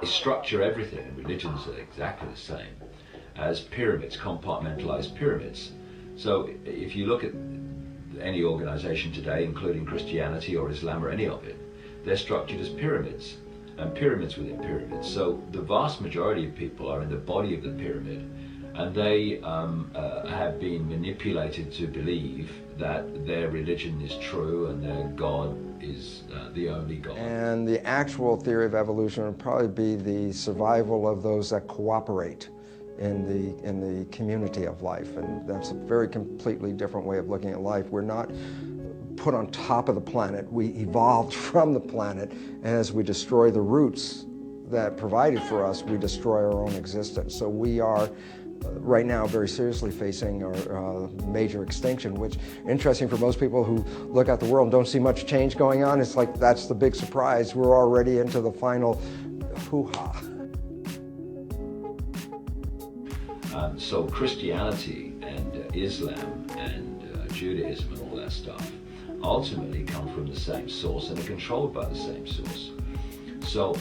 They structure everything, and religions are exactly the same, as pyramids, compartmentalized pyramids. So if you look at any organization today, including Christianity or Islam or any of it, they're structured as pyramids, and pyramids within pyramids. So the vast majority of people are in the body of the pyramid, and they have been manipulated to believe that their religion is true and their God is the only God. And the actual theory of evolution would probably be the survival of those that cooperate in the community of life, and that's a very completely different way of looking at life. We're not put on top of the planet. We evolved from the planet, and as we destroy the roots that provided for us, we destroy our own existence. So we are right now very seriously facing our major extinction, which, interesting for most people who look at the world and don't see much change going on, it's like that's the big surprise. We're already into the final hoo-ha. So Christianity and Islam and Judaism and all that stuff ultimately come from the same source and are controlled by the same source. So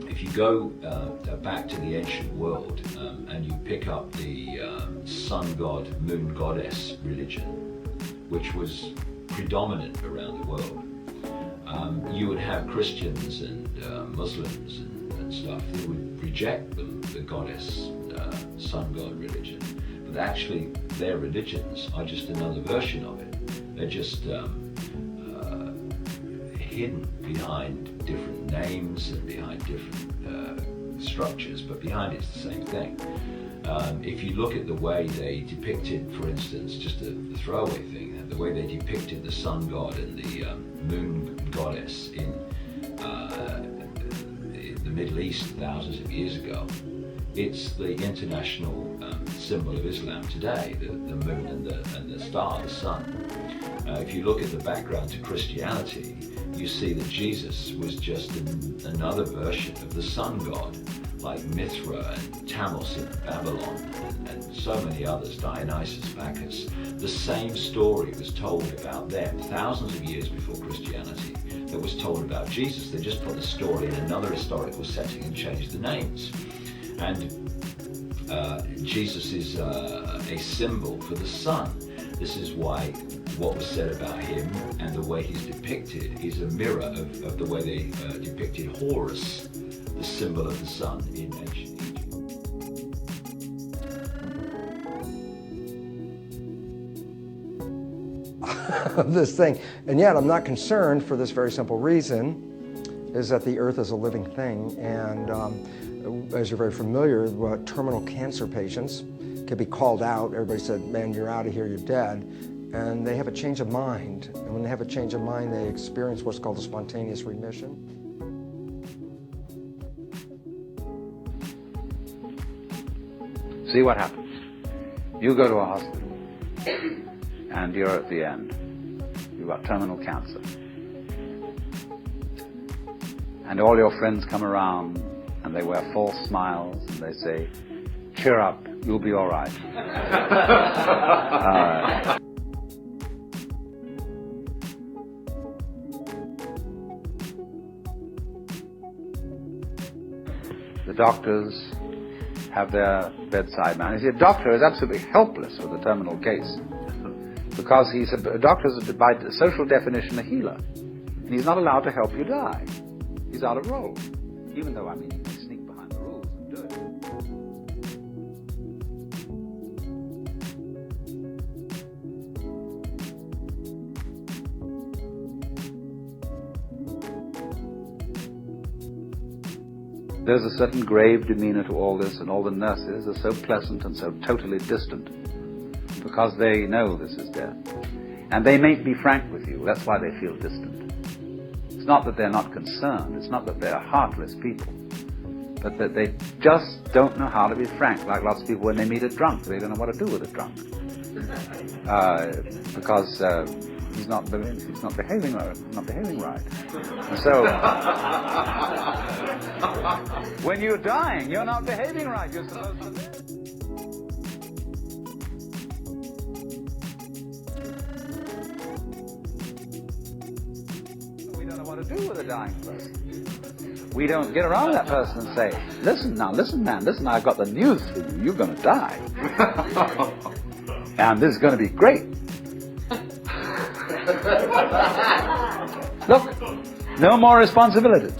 if you go back to the ancient world and you pick up the sun god, moon goddess religion, which was predominant around the world, you would have Christians and Muslims and stuff that would reject the goddess, sun god religion. But actually their religions are just another version of it. They're just hidden behind different names and behind different structures, but behind it's the same thing. If you look at the way they depicted, for instance, just a throwaway thing, the way they depicted the sun god and the moon goddess in the Middle East thousands of years ago, it's the international symbol of Islam today, the moon and the star, the sun. If you look at the background to Christianity, you see that Jesus was just another version of the sun god, like Mithra and Tammuz in Babylon and so many others, Dionysus, Bacchus. The same story was told about them thousands of years before Christianity that was told about Jesus. They just put the story in another historical setting and changed the names. And Jesus is a symbol for the sun. This is why what was said about him and the way he's depicted is a mirror of the way they depicted Horus, the symbol of the sun in ancient Egypt. This thing, and yet I'm not concerned for this very simple reason, is that the earth is a living thing, and as you're very familiar, terminal cancer patients can be called out. Everybody said, man, you're out of here, you're dead. And they have a change of mind. And when they have a change of mind, they experience what's called a spontaneous remission. See what happens. You go to a hospital, and you're at the end. You've got terminal cancer. And all your friends come around, and they wear false smiles, and they say, cheer up, you'll be all right. The doctors have their bedside man. You see, a doctor is absolutely helpless with a terminal case because a doctor is, by social definition, a healer. And he's not allowed to help you die. He's out of role. Even though, he can sneak behind the rules and do it. There's a certain grave demeanor to all this, and all the nurses are so pleasant and so totally distant because they know this is death. And they may be frank with you. That's why they feel distant. It's not that they're not concerned. It's not that they're heartless people. But that they just don't know how to be frank. Like lots of people, when they meet a drunk, they don't know what to do with a drunk. Because he's not behaving right. And so, when you're dying, you're not behaving right. You're supposed to live. We don't know what to do with a dying person. We don't get around that person and say, listen now, listen man, listen, I've got the news for you. You're going to die. And this is going to be great. Look, no more responsibilities.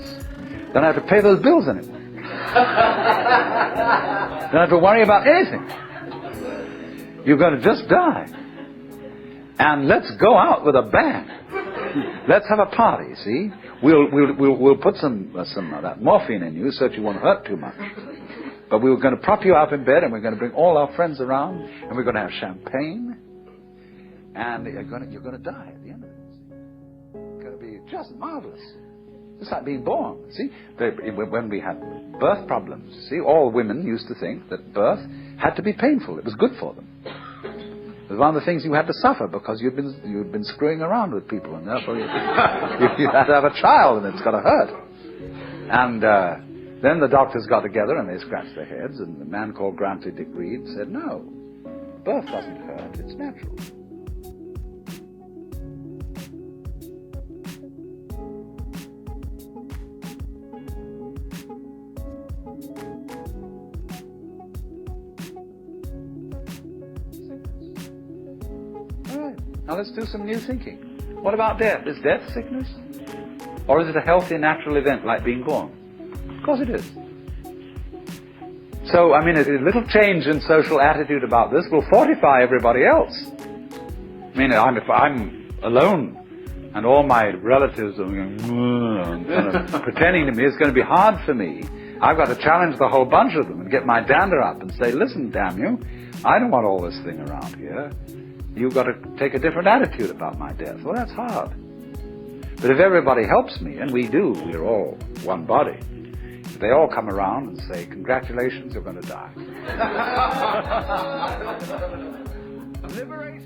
Don't have to pay those bills anymore. Don't have to worry about anything. You're going to just die. And let's go out with a bang. Let's have a party, see? We'll put some of that morphine in you so that you won't hurt too much. But we're going to prop you up in bed, and we're going to bring all our friends around, and we're going to have champagne, and you're going to die at the end of it. It's going to be just marvelous. It's like being born, see? When we had birth problems, see, all women used to think that birth had to be painful. It was good for them. It was one of the things you had to suffer because you'd been screwing around with people, and therefore you had to have a child, and it's got to hurt. And then the doctors got together and they scratched their heads, and the man called Grantley Dick Reed said, no, birth doesn't hurt, it's natural. Now let's do some new thinking. What about death? Is death sickness? Or is it a healthy, natural event like being born? Of course it is. So, I mean, a little change in social attitude about this will fortify everybody else. I mean, if I'm alone and all my relatives are going, kind of pretending to me, it's going to be hard for me. I've got to challenge the whole bunch of them and get my dander up and say, listen, damn you, I don't want all this thing around here. You've got to take a different attitude about my death. Well, that's hard. But if everybody helps me, and we do, we're all one body, if they all come around and say, congratulations, you're going to die. Liberation.